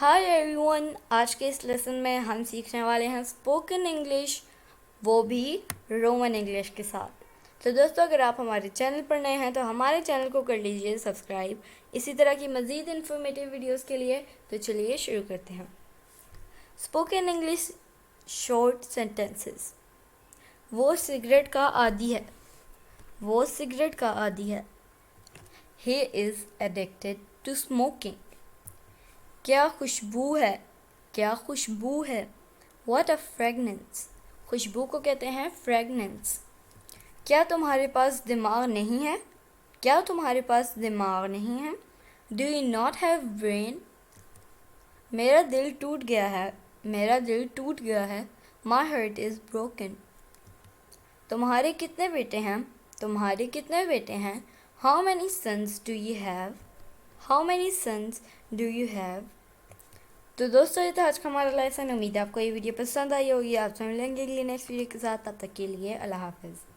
Hi everyone, आज के इस लेसन में हम सीखने वाले हैं स्पोकन इंग्लिश, वो भी रोमन इंग्लिश के साथ। तो दोस्तों, अगर आप हमारे चैनल पर नए हैं तो हमारे चैनल को कर लीजिए सब्सक्राइब इसी तरह की मज़ीद इन्फॉर्मेटिव वीडियोस के लिए। तो चलिए शुरू करते हैं। Spoken English short sentences. वो सिगरेट का आदी है। वो सिगरेट का आदी है। He is addicted to smoking. क्या खुशबू है, क्या खुशबू है। What a fragrance। खुशबू को कहते हैं फ्रेगनेंस। क्या तुम्हारे पास दिमाग नहीं है, क्या तुम्हारे पास दिमाग नहीं है। Do you not have brain। मेरा दिल टूट गया है, मेरा दिल टूट गया है। My heart is broken। तुम्हारे कितने बेटे हैं, तुम्हारे कितने बेटे हैं। How many sons do you have। How many sons do you have। तो दोस्तों, ये था आज का हमारा लेसन। उम्मीद है आपको ये वीडियो पसंद आई होगी। आपसे मिलेंगे अगली नेक्स्ट वीडियो के साथ। तब तक के लिए अल्लाह हाफ़िज़।